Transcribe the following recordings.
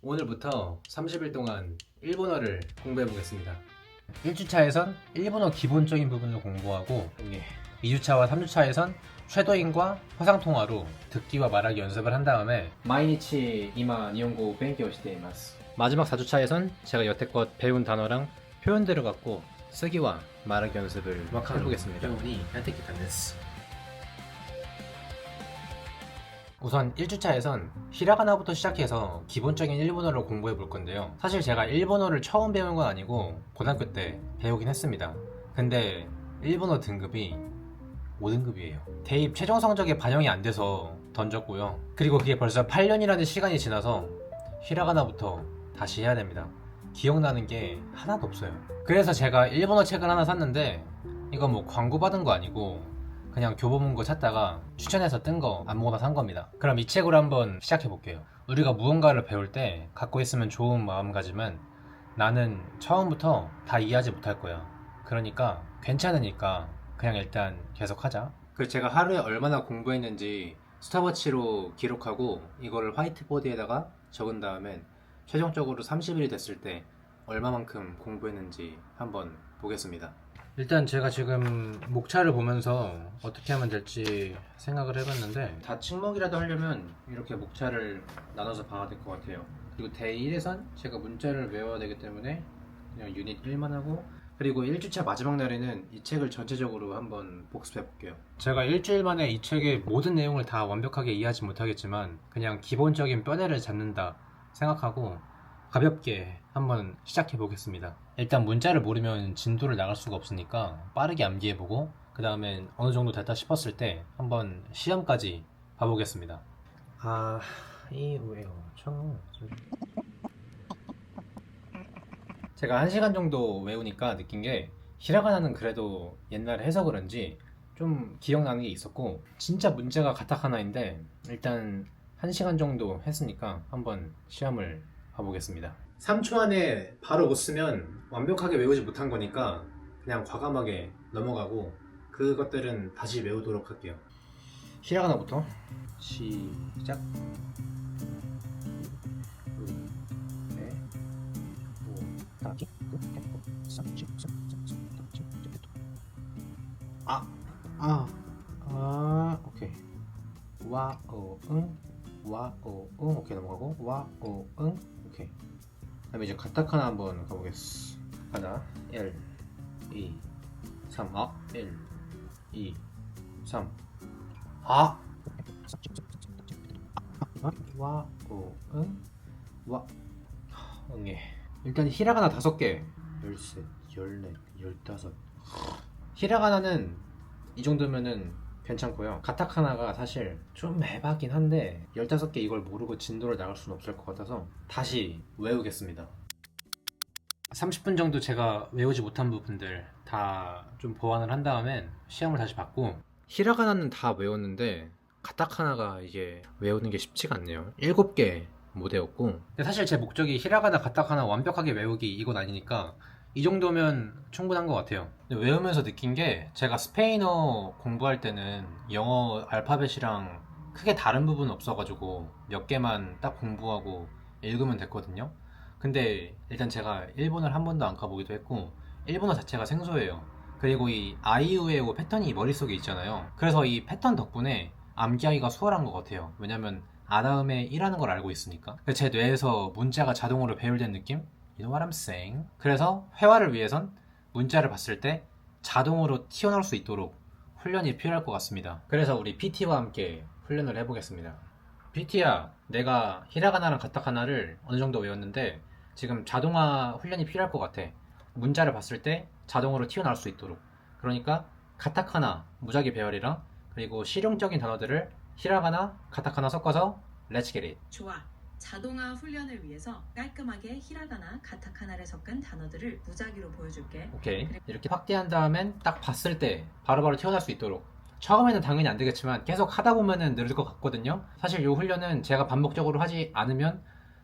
오늘부터 30일 동안 일본어를 공부해 보겠습니다. 1주차에선 일본어 기본적인 부분을 공부하고 2주차와 3주차에선 쉐도잉과 화상통화로 듣기와 말하기 연습을 한 다음에 마이니치 이마 니혼고 벤키오 시테이마스. 마지막 4주차에선 제가 여태껏 배운 단어랑 표현들을 갖고 쓰기와 말하기 연습을 해보겠습니다. 우선 1주차에선 히라가나부터 시작해서 기본적인 일본어를 공부해 볼 건데요. 사실 제가 일본어를 처음 배운 건 아니고 고등학교 때 배우긴 했습니다. 근데 일본어 등급이 5등급이에요. 대입 최종 성적에 반영이 안 돼서 던졌고요. 그리고 그게 벌써 8년이라는 시간이 지나서 히라가나부터 다시 해야 됩니다. 기억나는 게 하나도 없어요. 그래서 제가 일본어 책을 하나 샀는데 이거 뭐 광고 받은 거 아니고 그냥 교보문고 찾다가 추천해서 뜬 거 아무거나 산 겁니다. 그럼 이 책으로 한번 시작해 볼게요. 우리가 무언가를 배울 때 갖고 있으면 좋은 마음가짐은 나는 처음부터 다 이해하지 못할 거야. 그러니까 괜찮으니까 그냥 일단 계속 하자. 그래서 제가 하루에 얼마나 공부했는지 스톱워치로 기록하고 이거를 화이트보드에다가 적은 다음에 최종적으로 30일이 됐을 때 얼마만큼 공부했는지 한번 보겠습니다. 일단 제가 지금 목차를 보면서 어떻게 하면 될지 생각을 해봤는데 다 찍먹이라도 하려면 이렇게 목차를 나눠서 봐야 될 것 같아요. 그리고 대1에선 제가 문자를 외워야 되기 때문에 그냥 유닛 1만 하고, 그리고 1주차 마지막 날에는 이 책을 전체적으로 한번 복습해 볼게요. 제가 일주일 만에 이 책의 모든 내용을 다 완벽하게 이해하지 못하겠지만 그냥 기본적인 뼈대를 잡는다 생각하고 가볍게 한번 시작해 보겠습니다. 일단 문자를 모르면 진도를 나갈 수가 없으니까 빠르게 암기해보고 그 다음엔 어느 정도 됐다 싶었을 때 한번 시험까지 봐보겠습니다. 제가 1시간 정도 외우니까 느낀 게 히라가나는 그래도 옛날에 해서 그런지 좀 기억나는 게 있었고, 진짜 문제가 가타카나인데 일단 1시간 정도 했으니까 한번 시험을 봐보겠습니다. 3초 안에 바로 못 쓰면 완벽하게 외우지 못한 거니까 그냥 과감하게 넘어가고 그것들은 다시 외우도록 할게요. 히라가나부터 시작. 오케이. 와, 오, 응. 와, 오, 응. 오케이, 넘어가고. 와, 오, 응. 오케이. 그다음에 이제 가타카나 한번 가보겠어. 하나, 1, 2, 3. 1, 2, 3. 와, 오, 응. 와, 응애. 일단 히라가나 5개. 13, 14, 15. 히라가나는 이 정도면은 괜찮고요. 가타카나가 사실 좀 에바긴 한데 15개 이걸 모르고 진도를 나갈 수는 없을 것 같아서 다시 외우겠습니다. 30분 정도 제가 외우지 못한 부분들 다 좀 보완을 한 다음엔 시험을 다시 받고, 히라가나는 다 외웠는데 가타카나가 이게 외우는 게 쉽지가 않네요. 7개 못 외웠고, 근데 사실 제 목적이 히라가나 가타카나 완벽하게 외우기 이건 아니니까 이 정도면 충분한 것 같아요. 근데 외우면서 느낀 게 제가 스페인어 공부할 때는 영어 알파벳이랑 크게 다른 부분 없어가지고 몇 개만 딱 공부하고 읽으면 됐거든요. 근데 일단 제가 일본을 한 번도 안 가보기도 했고 일본어 자체가 생소해요. 그리고 이 아이우에오 패턴이 머릿속에 있잖아요. 그래서 이 패턴 덕분에 암기하기가 수월한 것 같아요. 왜냐면 아 다음에 1하는 걸 알고 있으니까. 제 뇌에서 문자가 자동으로 배열된 느낌? You know what I'm saying? 그래서 회화를 위해선 문자를 봤을 때 자동으로 튀어나올 수 있도록 훈련이 필요할 것 같습니다. 그래서 우리 PT와 함께 훈련을 해보겠습니다. PT야, 내가 히라가나랑 가타카나를 어느 정도 외웠는데 지금 자동화 훈련이 필요할 것 같아. 문자를 봤을 때 자동으로 튀어나올 수 있도록. 그러니까 가타카나, 무작위 배열이랑 그리고 실용적인 단어들을 히라가나, 가타카나 섞어서 Let's get it. 좋아. 자동화 훈련을 위해서 깔끔하게 히라가나, 가타카나를 섞은 단어들을 무작위로 보여줄게. 오케이. 이렇게 확대한 다음엔 딱 봤을 때 바로바로 튀어나올 수 있도록. 처음에는 당연히 안 되겠지만 계속 하다 보면은 늘을 것 같거든요. 사실 이 훈련은 제가 반복적으로 하지 않으면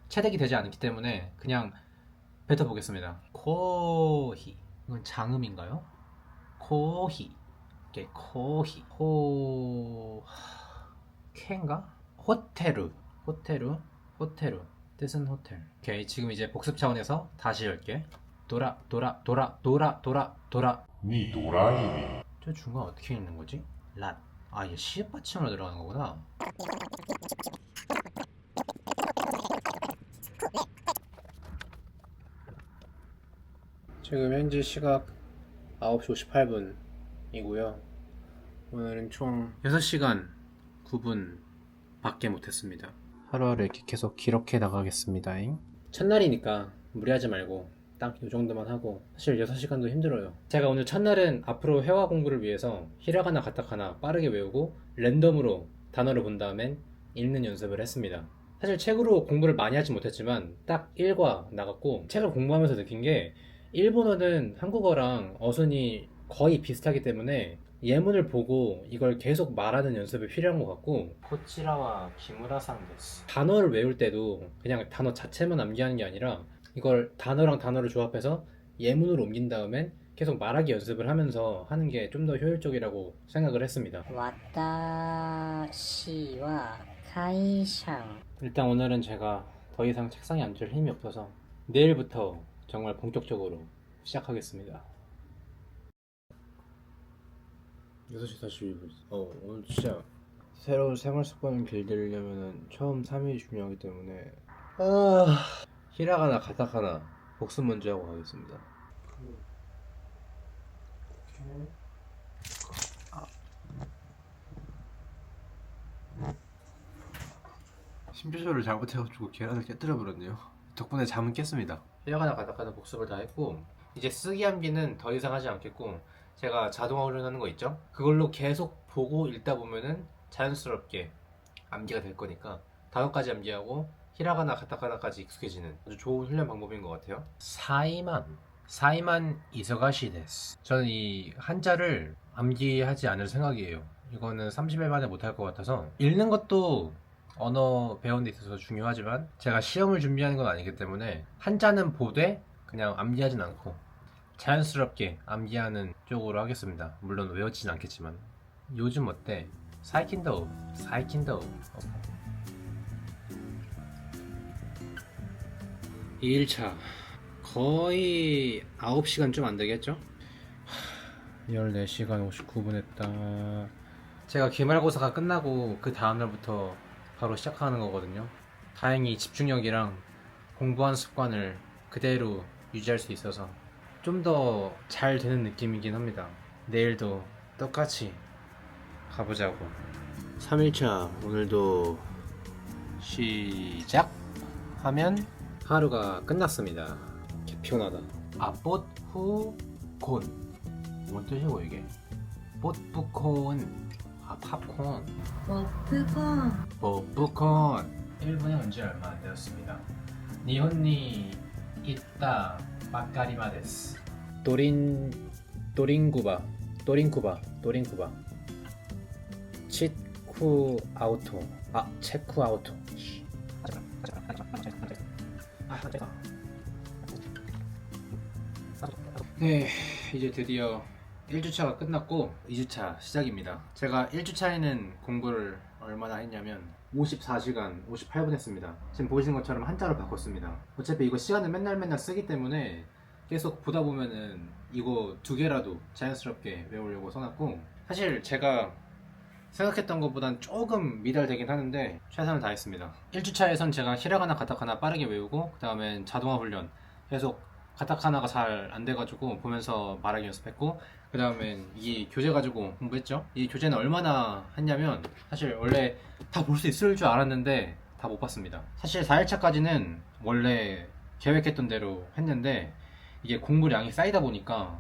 체득이 되지 않기 때문에 그냥 뱉어보겠습니다. 코히. 이건 장음인가요? 코히. 오케이. 코히. 호케인가? 호테루. 호테루. 호테루. 뜻은 호텔. 오케이, 지금 이제 복습 차원에서 다시 열게. 도라. 니 도라이니. 저 중간 어떻게 읽는 거지? 랏. 아, 이게 시읒 받침으로 들어가는 거구나. 지금 현재 시각 9시 58분이고요. 오늘은 총 6시간 9분 밖에 못했습니다. 하루하루 이렇게 계속 기록해 나가겠습니다. 첫날이니까 무리하지 말고 딱 이 정도만 하고, 사실 6시간도 힘들어요. 제가 오늘 첫날은 앞으로 회화 공부를 위해서 히라가나 가타카나 빠르게 외우고 랜덤으로 단어를 본 다음엔 읽는 연습을 했습니다. 사실 책으로 공부를 많이 하지 못했지만 딱 1과 나갔고, 책을 공부하면서 느낀 게 일본어는 한국어랑 어순이 거의 비슷하기 때문에 예문을 보고 이걸 계속 말하는 연습이 필요한 것 같고, 코치라와 기무라상 데스. 단어를 외울 때도 그냥 단어 자체만 암기하는 게 아니라 이걸 단어랑 단어를 조합해서 예문으로 옮긴 다음엔 계속 말하기 연습을 하면서 하는 게 좀 더 효율적이라고 생각을 했습니다. 私は会社 일단 오늘은 제가 더 이상 책상에 앉을 힘이 없어서 내일부터 정말 본격적으로 시작하겠습니다. 6시 42분. 오늘 진짜 새로운 생활 습관을 길들이려면 처음 3일이 중요하기 때문에 히라가나 가타카나 복습 먼저 하고 가겠습니다. 심표소를 잘못해가지고 계란을 깨뜨려 버렸네요. 덕분에 잠은 깼습니다. 히라가나 가타카나 복습을 다 했고, 이제 쓰기 암기는 더 이상 하지 않겠고, 제가 자동화 훈련하는 거 있죠? 그걸로 계속 보고 읽다 보면은 자연스럽게 암기가 될 거니까 5가지 암기하고 히라가나 가타카나까지 익숙해지는 아주 좋은 훈련 방법인 것 같아요. 사이만 이서가시 데스. 저는 이 한자를 암기하지 않을 생각이에요. 이거는 30일 만에 못할 것 같아서. 읽는 것도 언어 배우는 데 있어서 중요하지만 제가 시험을 준비하는 건 아니기 때문에 한자는 보되 그냥 암기하진 않고 자연스럽게 암기하는 쪽으로 하겠습니다. 물론 외우진 않겠지만. 요즘 어때? 사이킨도 2일차 거의 9시간 좀 안 되겠죠? 14시간 59분 했다. 제가 기말고사가 끝나고 그 다음날부터 바로 시작하는 거거든요. 다행히 집중력이랑 공부하는 습관을 그대로 유지할 수 있어서 좀 더 잘 되는 느낌이긴 합니다. 내일도 똑같이 가보자고. 3일차 오늘도 시작 하면 하루가 끝났습니다. 개 피곤하다. 뽀후콘 뭔 뜻이고 이게? 뽀뿌콘. 팝콘. 뽀뿌콘. 일본에 온 지 얼마 안 되었습니다. 니혼니 있다 마카리마 데스. 도린쿠바 체쿠 아우토. 네, 이제 드디어 1주차가 끝났고 2주차 시작입니다. 제가 1주차에는 공부를 얼마나 했냐면 54시간 58분 했습니다. 지금 보시는 것처럼 한자로 바꿨습니다. 어차피 이거 시간을 맨날 쓰기 때문에 계속 보다 보면은 이거 2개라도 자연스럽게 외우려고 써놨고, 사실 제가 생각했던 것보단 조금 미달되긴 하는데 최선을 다했습니다. 1주차에선 제가 히라가나 가타카나 빠르게 외우고, 그 다음엔 자동화 훈련 계속 가타카나가 잘 안 돼가지고 보면서 말하기 연습했고, 그 다음엔 이 교재 가지고 공부했죠. 이 교재는 얼마나 했냐면 사실 원래 다 볼 수 있을 줄 알았는데 다 못 봤습니다. 사실 4일차까지는 원래 계획했던 대로 했는데 이게 공부량이 쌓이다 보니까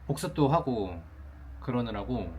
복습도 하고 그러느라고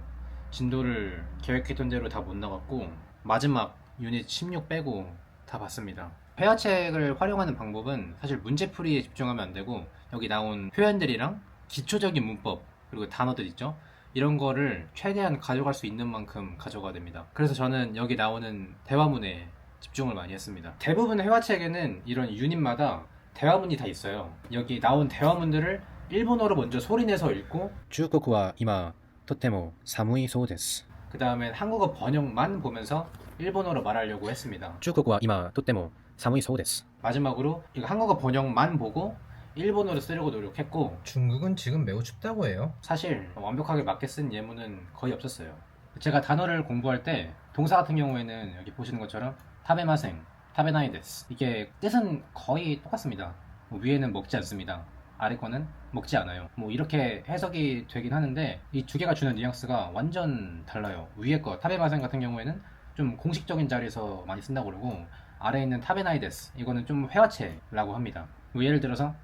진도를 계획했던 대로 다 못 나갔고, 마지막 유닛 16 빼고 다 봤습니다. 회화책을 활용하는 방법은 사실 문제풀이에 집중하면 안 되고, 여기 나온 표현들이랑 기초적인 문법 그리고 단어들 있죠, 이런 거를 최대한 가져갈 수 있는 만큼 가져가야 됩니다. 그래서 저는 여기 나오는 대화문에 집중을 많이 했습니다. 대부분 회화책에는 이런 유닛마다 대화문이 다 있어요. 여기 나온 대화문들을 일본어로 먼저 소리내서 읽고, 중국어와 이마 토테모 사무이 소데스. 그 다음엔 한국어 번역만 보면서 일본어로 말하려고 했습니다. 중국어와 이마 토테모 사무이 소데스. 마지막으로 이거 한국어 번역만 보고 일본어로 쓰려고 노력했고 중국은 지금 매우 춥다고 해요. 사실 완벽하게 맞게 쓴 예문은 거의 없었어요. 제가 단어를 공부할 때 동사 같은 경우에는 여기 보시는 것처럼 타베마생, 타베나이데스 이게 뜻은 거의 똑같습니다. 뭐 위에는 먹지 않습니다. 아래 거는 먹지 않아요. 뭐 이렇게 해석이 되긴 하는데 이 두 개가 주는 뉘앙스가 완전 달라요. 위에 거 타베마생 같은 경우에는 좀 공식적인 자리에서 많이 쓴다고 그러고 아래에 있는 타베나이데스 이거는 좀 회화체라고 합니다. 뭐 예를 들어서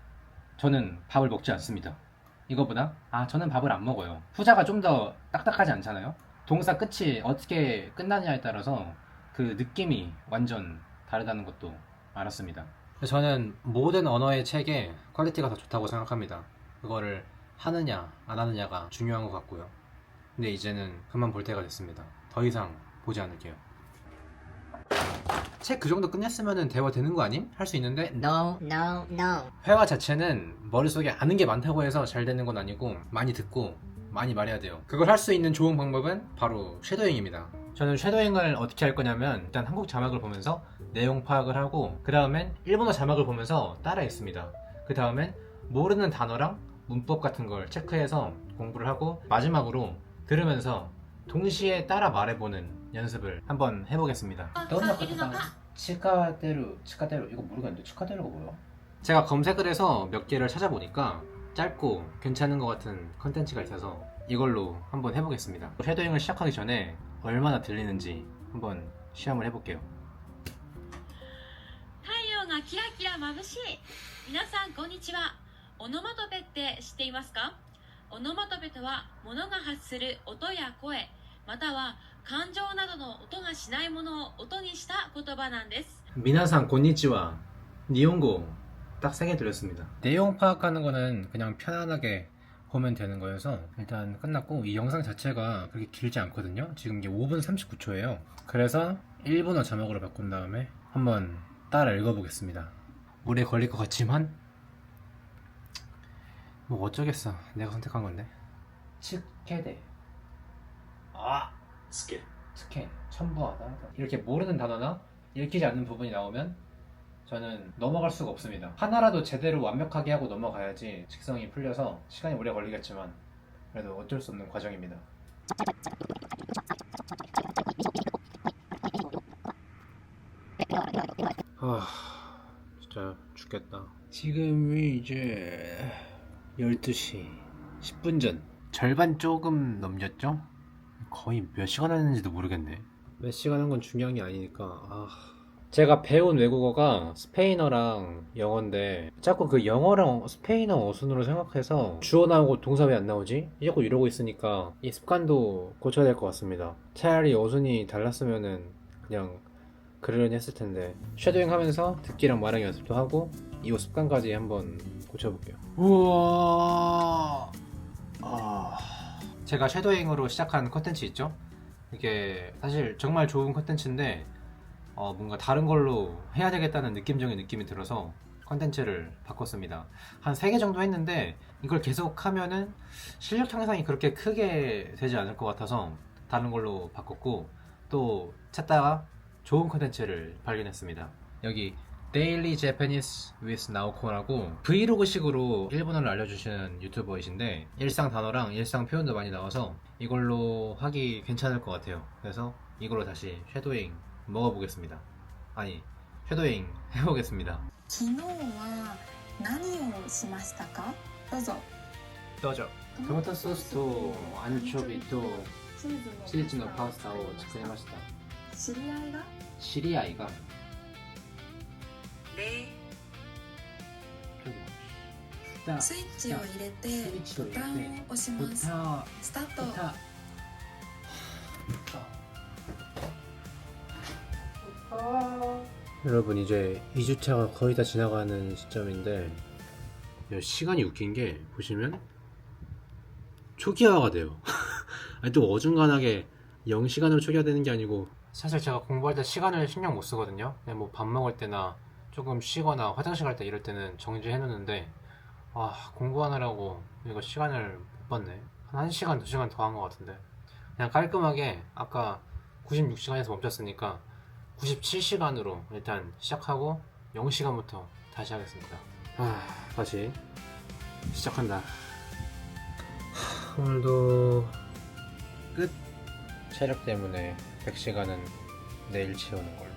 저는 밥을 먹지 않습니다. 이거보다 저는 밥을 안 먹어요. 후자가 좀 더 딱딱하지 않잖아요. 동사 끝이 어떻게 끝나느냐에 따라서 그 느낌이 완전 다르다는 것도 알았습니다. 저는 모든 언어의 책에 퀄리티가 더 좋다고 생각합니다. 그거를 하느냐 안 하느냐가 중요한 것 같고요. 근데 이제는 그만 볼 때가 됐습니다. 더 이상 보지 않을게요. 책 그 정도 끝냈으면 대화 되는 거 아님? 할 수 있는데 No, no, no. 회화 자체는 머릿속에 아는 게 많다고 해서 잘 되는 건 아니고 많이 듣고 많이 말해야 돼요. 그걸 할 수 있는 좋은 방법은 바로 쉐도잉입니다. 저는 쉐도잉을 어떻게 할 거냐면 일단 한국 자막을 보면서 내용 파악을 하고 그 다음엔 일본어 자막을 보면서 따라 읽습니다. 그 다음엔 모르는 단어랑 문법 같은 걸 체크해서 공부를 하고 마지막으로 들으면서 동시에 따라 말해보는 연습을 한번 해보겠습니다. 치카데루 이거 모르겠는데 치카데루가 뭐야? 제가 검색을 해서 몇 개를 찾아보니까 짧고 괜찮은 것 같은 컨텐츠가 있어서 이걸로 한번 해보겠습니다. 쉐도잉을 시작하기 전에 얼마나 들리는지 한번 시험을 해볼게요. 太陽がキラキラ眩しい。皆さんこんにちは。オノマトペって知っていますか？オノマトペとは物が発する音や声、または感情などの音がしないものを音にした言葉なんです。 미나상 곤니치와 니온고 딱 3개 들렸습니다. 내용 파악하는 거는 그냥 편안하게 보면 되는 거여서 일단 끝났고 이 영상 자체가 그렇게 길지 않거든요. 지금 이게 5분 39초예요. 그래서 일본어 자막으로 바꾼 다음에 한번 따라 읽어보겠습니다. 오래 걸릴 것 같지만 뭐 어쩌겠어. 내가 선택한 건데. 츠케데 스케 첨부하다. 이렇게 모르는 단어나 읽히지 않는 부분이 나오면 저는 넘어갈 수가 없습니다. 하나라도 제대로 완벽하게 하고 넘어가야지 직성이 풀려서 시간이 오래 걸리겠지만 그래도 어쩔 수 없는 과정입니다. 진짜 죽겠다. 지금이 이제 12시 10분 전. 절반 조금 넘겼죠? 거의 몇 시간 했는지도 모르겠네. 몇 시간 한 건 중요한 게 아니니까. 제가 배운 외국어가 스페인어랑 영어인데 자꾸 그 영어랑 스페인어 어순으로 생각해서 주어 나오고 동사 왜 안 나오지? 자꾸 이러고 있으니까 이 습관도 고쳐야 될 것 같습니다. 차라리 어순이 달랐으면은 그냥 그러려니 했을 텐데 쉐도잉 하면서 듣기랑 말하기 연습도 하고 이 습관까지 한번 고쳐볼게요. 우와. 제가 쉐도잉으로 시작한 컨텐츠 있죠? 이게 사실 정말 좋은 컨텐츠인데 뭔가 다른 걸로 해야 되겠다는 느낌적인 느낌이 들어서 컨텐츠를 바꿨습니다. 한 3개 정도 했는데 이걸 계속 하면은 실력 향상이 그렇게 크게 되지 않을 것 같아서 다른 걸로 바꿨고 또 찾다가 좋은 컨텐츠를 발견했습니다. 여기 Daily Japanese with 나오코라고 브이로그식으로 일본어를 알려주시는 유튜버이신데 일상 단어랑 일상 표현도 많이 나와서 이걸로 하기 괜찮을 것 같아요. 그래서 이걸로 다시 쉐도잉 먹어보겠습니다. 아니 쉐도잉 해보겠습니다. 昨日は何をしましたか？どうぞ。 떠죠. 토마토 소스と 안초비と チーズのパスタを作りました。知り合いが知り合いがスイッチを入れてボタンを押します。スタート。 여러분 이제 2주차가 거의 다 지나가는 시점인데 시간이 웃긴 게 보시면 초기화가 돼요. 아니 또 어중간하게 0시간으로 초기화되는 게 아니고 사실 제가 공부할 때 시간을 신경 못 쓰거든요. 그냥 뭐 밥 먹을 때나 조금 쉬거나 화장실 갈 때 이럴 때는 정지해 놓는데 공부하느라고 이거 시간을 못 봤네. 한 1시간, 2시간 더 한 것 같은데 그냥 깔끔하게 아까 96시간에서 멈췄으니까 97시간으로 일단 시작하고 0시간부터 다시 하겠습니다. 다시 시작한다. 오늘도 끝. 체력 때문에 100시간은 내일 채우는 걸로.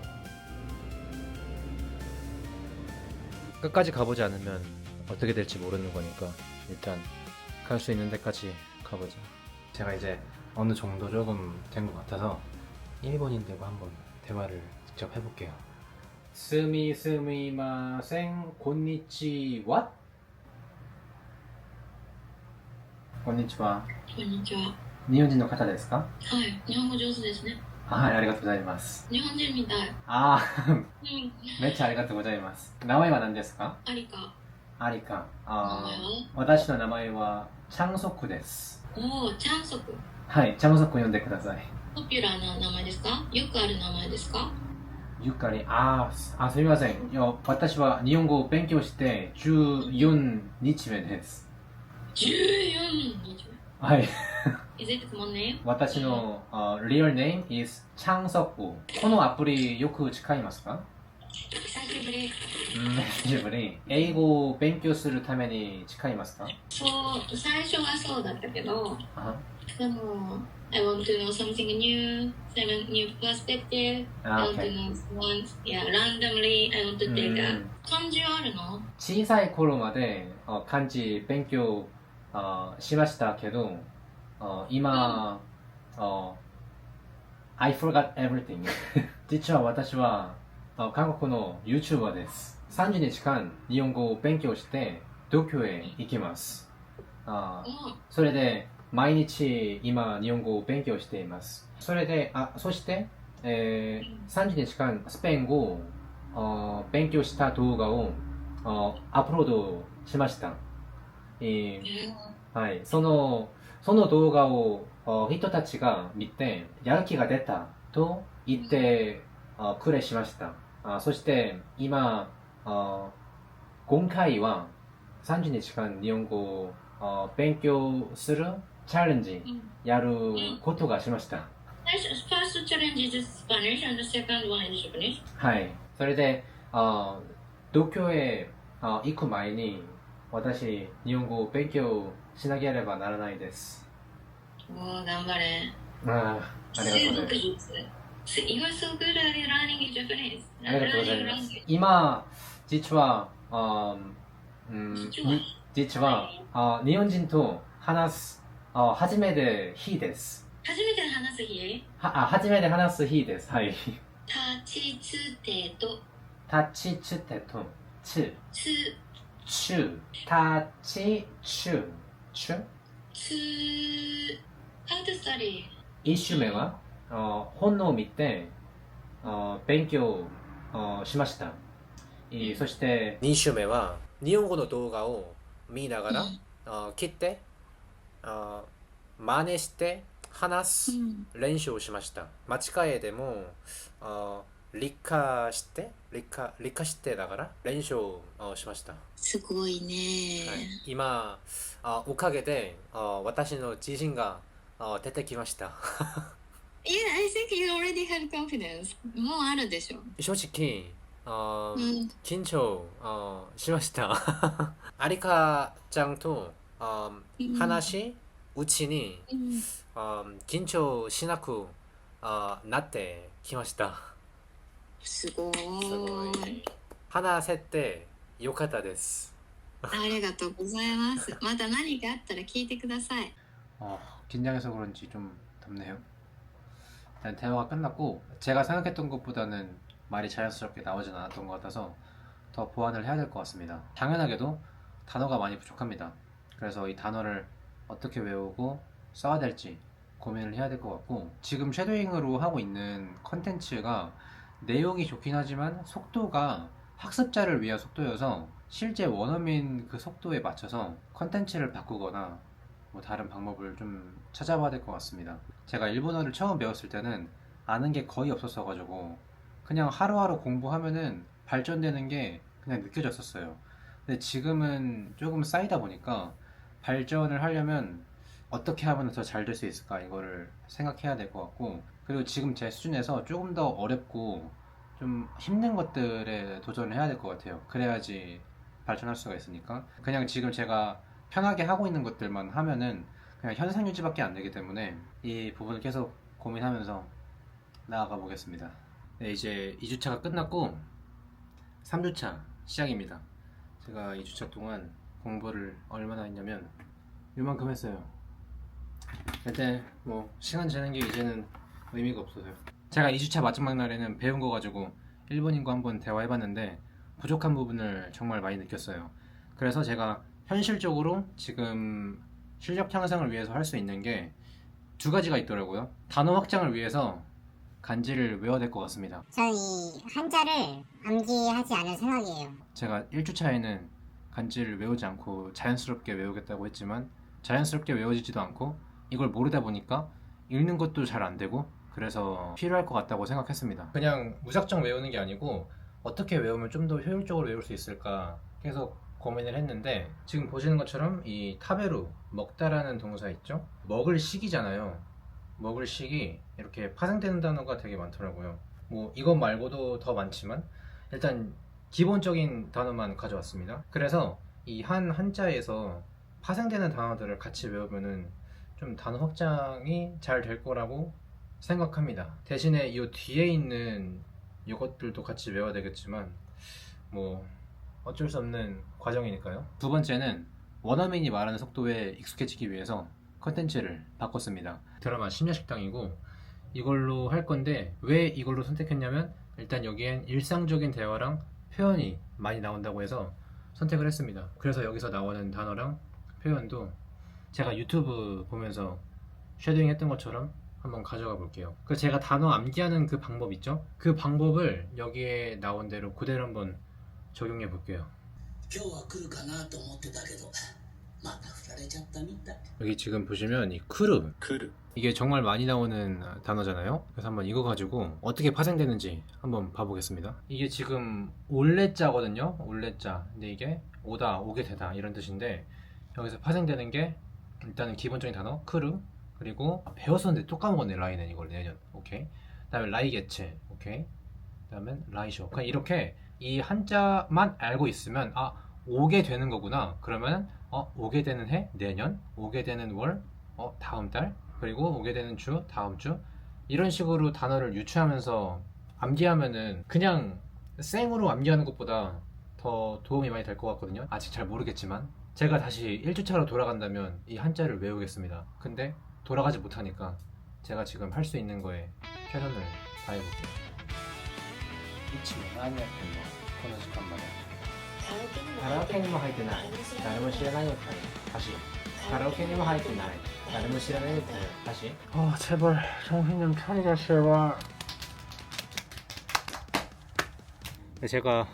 끝까지 가보지 않으면 어떻게 될지 모르는 거니까 일단 갈 수 있는 데까지 가보자. 제가 이제 어느 정도 조금 된 것 같아서 일본인들과 한번 대화를 직접 해볼게요. 스미마셍 곤니치와? 곤니치와. こんにちは。日本人の方ですか？はい、日本語上手ですね。はい、ありがとうございます。日本人みたい。あー、うん。めっちゃありがとうございます。名前は何ですか？ありか。アリカ。名前は？私の名前はチャンソクです。おー、チャンソク。はい、チャンソク呼んでください。ポピュラーな名前ですか？よくある名前ですか？ゆかり、すみません。私は日本語を勉強して14日目です。14日目。はい。Is it common name? 私の、real name is チャンソク。このアプリよく使いますか？久しぶり。久しぶり。英語を勉強するために使いますか？そう、最初はそうだったけど、あでも、I want to know something new, some new perspective. I want to know someone, yeah, randomly I want to take a 漢字はあるの？小さい頃まで漢字勉強しましたけど、今、I forgot everything 実は私は韓国の YouTuber です。30日間日本語を勉強して東京へ行きます。それで毎日今日本語を勉強しています。そして、30日間スペイン語を勉強した動画をアップロードしました。はい、その動画を人たちが見てやる気が出たと言ってくれしました。そして今今回は30日間日本語を勉強するチャレンジやることがしました。First challenge is Spanish and the second one is Japanese. はい。それで東京へ行く前に私日本語を勉強しなければならないです。おー、頑張れ。ありがとうございます。You are so good at learning Japanese. ありがとうございます。今、実は日本人と話す初めて日です。初めて話す日？初めて話す日です。はい。立ちつてと。立ちつてと。つ。立ちつ。How to study? 一週目は本を見て勉強しました。そして2週目は日本語の動画を見ながら切って真似して話す練習をしました。間違えでも理科してだから練習をしました。すごいね、はい、今おかげで私の自信が出てきました。Yeah, I think you already had confidence. もうあるでしょ。正直緊張しました。アリカちゃんと話うちに緊張しなくなってきました。すごい。話せてよかったです。ありがとうございます。また何かあったら聞いてください。긴장해서 그런지 좀 덥네요. 일단 대화가 끝났고 제가 생각했던 것보다는 말이 자연스럽게 나오진 않았던 것 같아서 더 보완을 해야 될 것 같습니다. 당연하게도 단어가 많이 부족합니다. 그래서 이 단어를 어떻게 외우고 써야 될지 고민을 해야 될 것 같고, 지금 쉐도잉으로 하고 있는 컨텐츠가 내용이 좋긴 하지만 속도가 학습자를 위한 속도여서 실제 원어민 그 속도에 맞춰서 컨텐츠를 바꾸거나 뭐 다른 방법을 좀 찾아봐야 될 것 같습니다. 제가 일본어를 처음 배웠을 때는 아는 게 거의 없었어 가지고 그냥 하루하루 공부하면은 발전되는 게 그냥 느껴졌었어요. 근데 지금은 조금 쌓이다 보니까 발전을 하려면 어떻게 하면 더 잘 될 수 있을까 이거를 생각해야 될 것 같고, 그리고 지금 제 수준에서 조금 더 어렵고 좀 힘든 것들에 도전을 해야 될 것 같아요. 그래야지 발전할 수가 있으니까. 그냥 지금 제가 편하게 하고 있는 것들만 하면은 그냥 현상 유지밖에 안 되기 때문에 이 부분을 계속 고민하면서 나아가 보겠습니다. 네, 이제 2주차가 끝났고 3주차 시작입니다. 제가 2주차 동안 공부를 얼마나 했냐면 요만큼 했어요. 근데 뭐 시간 재는 게 이제는 의미가 없어서요. 제가 2주차 마지막 날에는 배운 거 가지고 일본인과 한번 대화해봤는데 부족한 부분을 정말 많이 느꼈어요. 그래서 제가 현실적으로 지금 실력 향상을 위해서 할 수 있는 게 두 가지가 있더라고요. 단어 확장을 위해서 간지를 외워야 될 것 같습니다. 저는 이 한자를 암기하지 않을 생각이에요. 제가 1주차에는 간지를 외우지 않고 자연스럽게 외우겠다고 했지만 자연스럽게 외워지지도 않고 이걸 모르다 보니까 읽는 것도 잘 안 되고 그래서 필요할 것 같다고 생각했습니다. 그냥 무작정 외우는 게 아니고 어떻게 외우면 좀 더 효율적으로 외울 수 있을까 계속 고민을 했는데 지금 보시는 것처럼 이 타베루, 먹다라는 동사 있죠? 먹을 식이잖아요. 먹을 식이 이렇게 파생되는 단어가 되게 많더라고요. 뭐 이것 말고도 더 많지만 일단 기본적인 단어만 가져왔습니다. 그래서 이 한자에서 파생되는 단어들을 같이 외우면은 좀 단어 확장이 잘 될 거라고 생각합니다. 대신에 이 뒤에 있는 이것들도 같이 외워야 되겠지만 뭐 어쩔 수 없는 과정이니까요. 두 번째는 원어민이 말하는 속도에 익숙해지기 위해서 컨텐츠를 바꿨습니다. 드라마 심야식당이고 이걸로 할 건데 왜 이걸로 선택했냐면 일단 여기엔 일상적인 대화랑 표현이 많이 나온다고 해서 선택을 했습니다. 그래서 여기서 나오는 단어랑 표현도 제가 유튜브 보면서 쉐도잉 했던 것처럼 한번 가져가 볼게요. 그 제가 단어 암기하는 그 방법 있죠? 그 방법을 여기에 나온 대로 그대로 한번 적용해 볼게요. 今日は来るかなと思ってたけどまた振られちゃったみたい 여기 지금 보시면 이 크루 이게 정말 많이 나오는 단어잖아요. 그래서 한번 이거 가지고 어떻게 파생되는지 한번 봐보겠습니다. 이게 지금 올레자거든요. 올레자. 근데 이게 오다, 오게 되다 이런 뜻인데 여기서 파생되는 게 일단은 기본적인 단어 크루 그리고 배웠었는데 또 까먹었네. 라이는 이걸 내년. 오케이. 그 다음에 라이게체. 오케이. 그 다음에 라이쇼. 그냥 이렇게 이 한자만 알고 있으면 아 오게 되는 거구나. 그러면 오게 되는 해 내년, 오게 되는 월 다음 달, 그리고 오게 되는 주 다음 주 이런 식으로 단어를 유추하면서 암기하면은 그냥 생으로 암기하는 것보다 더 도움이 많이 될 것 같거든요. 아직 잘 모르겠지만 제가 다시 1주차로 돌아간다면 이 한자를 외우겠습니다. 근데 돌아가지 못하니까 제가 지금 할 수 있는 거에 최선을 다해볼게요. 이치모 아니야この時間までカラオケにも入ってない誰も知らないよ다시カラオケにも入ってない誰も知らないよ다시 제발 정신 좀 차리자 제발. 제가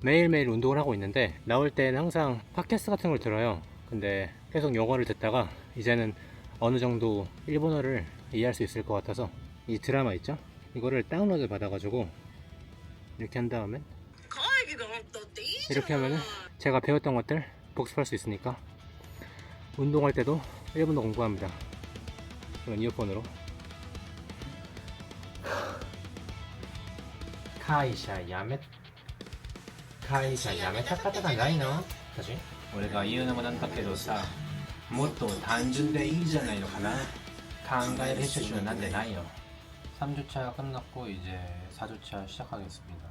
매일매일 운동을 하고 있는데 나올 때는 항상 팟캐스트 같은 걸 들어요. 근데 계속 영어를 듣다가 이제는 어느 정도 일본어를 이해할 수 있을 것 같아서 이 드라마 있죠? 이거를 다운로드 받아가지고 이렇게 한 다음에 이렇게 하면은 제가 배웠던 것들 복습할 수 있으니까 운동할 때도 일본어 공부합니다. 이런 이어폰으로. 카이샤 야메会社辞めた方がないの私俺が言うのもなんだけどさもっと単純でいいじゃないのかな考える必要なんてないよ 3주차 끝났고 이제 4주차 시작하겠습니다.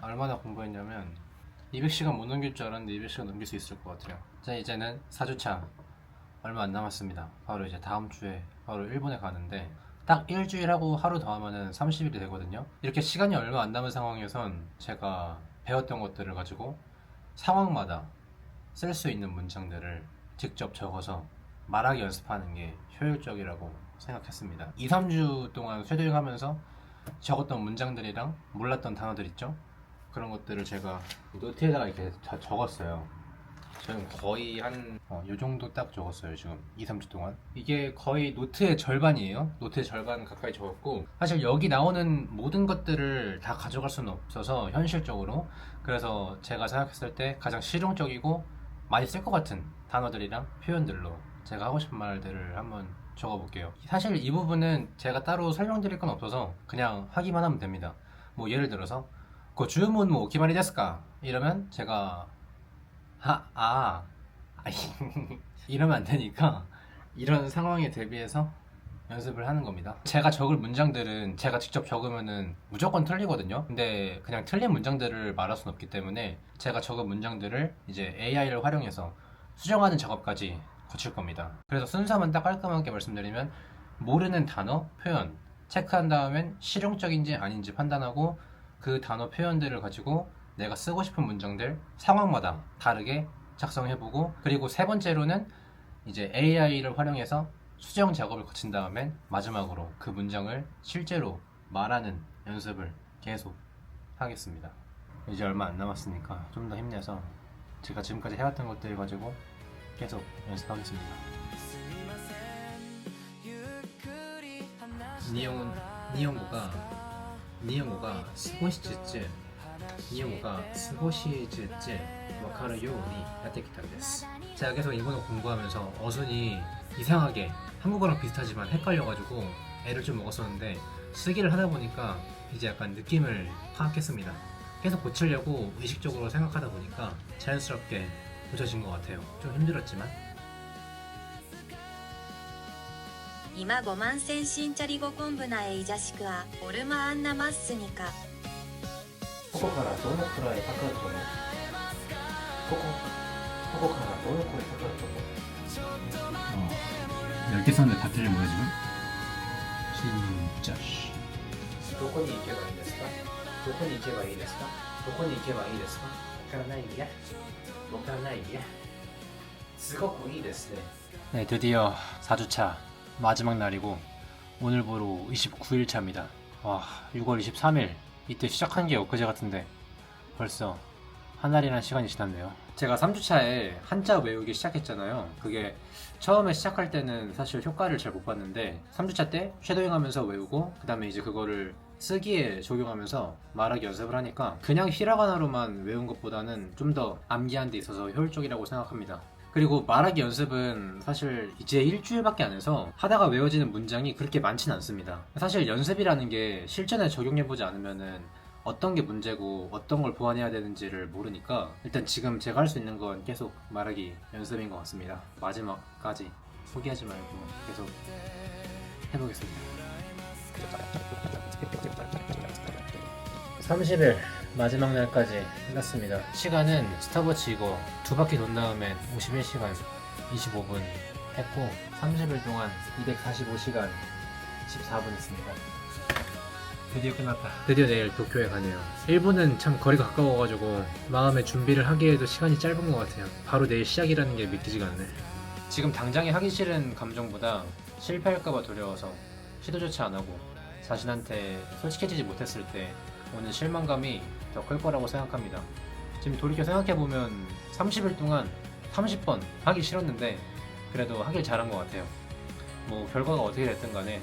얼마나 공부했냐면 200시간 못 넘길 줄 알았는데 200시간 넘길 수 있을 것 같아요. 자 이제는 4주차 얼마 안 남았습니다. 바로 이제 다음 주에 바로 일본에 가는데 딱 일주일하고 하루 더 하면은 30일이 되거든요. 이렇게 시간이 얼마 안 남은 상황에선 제가 배웠던 것들을 가지고 상황마다 쓸 수 있는 문장들을 직접 적어서 말하기 연습하는 게 효율적이라고 생각했습니다. 2, 3주 동안 쉐도잉 하면서 적었던 문장들이랑 몰랐던 단어들 있죠? 그런 것들을 제가 노트에다가 이렇게 다 적었어요. 저는 거의 한 요 정도 딱 적었어요. 지금 2, 3주 동안. 이게 거의 노트의 절반이에요. 노트의 절반 가까이 적었고 사실 여기 나오는 모든 것들을 다 가져갈 수는 없어서 현실적으로 그래서 제가 생각했을 때 가장 실용적이고 많이 쓸 것 같은 단어들이랑 표현들로 제가 하고 싶은 말들을 한번 적어볼게요. 사실 이 부분은 제가 따로 설명드릴 건 없어서 그냥 하기만 하면 됩니다. 뭐 예를 들어서 그 주문 뭐 기마리 데스까? 이러면 제가 아이 이러면 안 되니까 이런 상황에 대비해서 연습을 하는 겁니다. 제가 적을 문장들은 제가 직접 적으면은 무조건 틀리거든요. 근데 그냥 틀린 문장들을 말할 수는 없기 때문에 제가 적은 문장들을 이제 AI를 활용해서 수정하는 작업까지 거칠 겁니다. 그래서 순서만 딱 깔끔하게 말씀드리면 모르는 단어, 표현 체크한 다음엔 실용적인지 아닌지 판단하고 그 단어 표현들을 가지고 내가 쓰고 싶은 문장들 상황마다 다르게 작성해보고, 그리고 세 번째로는 이제 AI를 활용해서 수정 작업을 거친 다음엔 마지막으로 그 문장을 실제로 말하는 연습을 계속 하겠습니다. 이제 얼마 안 남았으니까 좀 더 힘내서 제가 지금까지 해왔던 것들 가지고 계속 연습하겠습니다. 니온고가 스고시즈즈 와카르 요우니 야테키타 데스. 제가 계속 일본어 공부하면서 어순이 이상하게 한국어랑 비슷하지만 헷갈려가지고 애를 좀 먹었었는데 쓰기를 하다 보니까 이제 약간 느낌을 파악했습니다. 계속 고치려고 의식적으로 생각하다 보니까 자연스럽게 고쳐진 것 같아요. 좀 힘들었지만. 今5万千新チャリゴ昆布なえいじゃしくはオルマアンナマッスニカここからどのくらいかかると思う？ここからどのくらいかかると思う？ 10개 썼는데 다 틀린 거야 지금? 진짜 どこに行けばいいですか？どこに行けばいいですか？どこに行けばいいですか？わからないや。わからないや。すごくいいですね。 네, 드디어 4주차 마지막 날이고 오늘부로 29일차입니다. 와, 6월 23일 이때 시작한 게 엊그제 같은데 벌써 한 달이라는 시간이 지났네요. 제가 3주차에 한자 외우기 시작했잖아요. 그게 처음에 시작할 때는 사실 효과를 잘 못 봤는데 3주차 때 쉐도잉 하면서 외우고 그 다음에 이제 그거를 쓰기에 적용하면서 말하기 연습을 하니까 그냥 히라가나로만 외운 것보다는 좀 더 암기하는 데 있어서 효율적이라고 생각합니다. 그리고 말하기 연습은 사실 이제 일주일밖에 안 해서 하다가 외워지는 문장이 그렇게 많진 않습니다. 사실 연습이라는 게 실전에 적용해보지 않으면은 어떤 게 문제고 어떤 걸 보완해야 되는지를 모르니까 일단 지금 제가 할 수 있는 건 계속 말하기 연습인 것 같습니다. 마지막까지 포기하지 말고 계속 해보겠습니다. 30일 마지막 날까지 끝났습니다. 시간은 스탑워치 이거 2바퀴 돈 다음엔 51시간 25분 했고 30일 동안 245시간 14분 했습니다. 드디어 끝났다. 드디어 내일 도쿄에 가네요. 일본은 참 거리가 가까워가지고 마음의 준비를 하기에도 시간이 짧은 것 같아요. 바로 내일 시작이라는 게 믿기지가 않네. 지금 당장에 하기 싫은 감정보다 실패할까봐 두려워서 시도조차 안 하고 자신한테 솔직해지지 못했을 때 오는 실망감이 더 클 거라고 생각합니다. 지금 돌이켜 생각해보면 30일 동안 30번 하기 싫었는데 그래도 하길 잘한 것 같아요. 뭐 결과가 어떻게 됐든 간에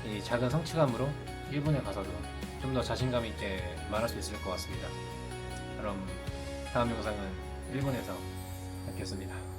이 작은 성취감으로 일본에 가서도 좀 더 자신감 있게 말할 수 있을 것 같습니다. 그럼 다음 영상은 일본에서 뵙겠습니다.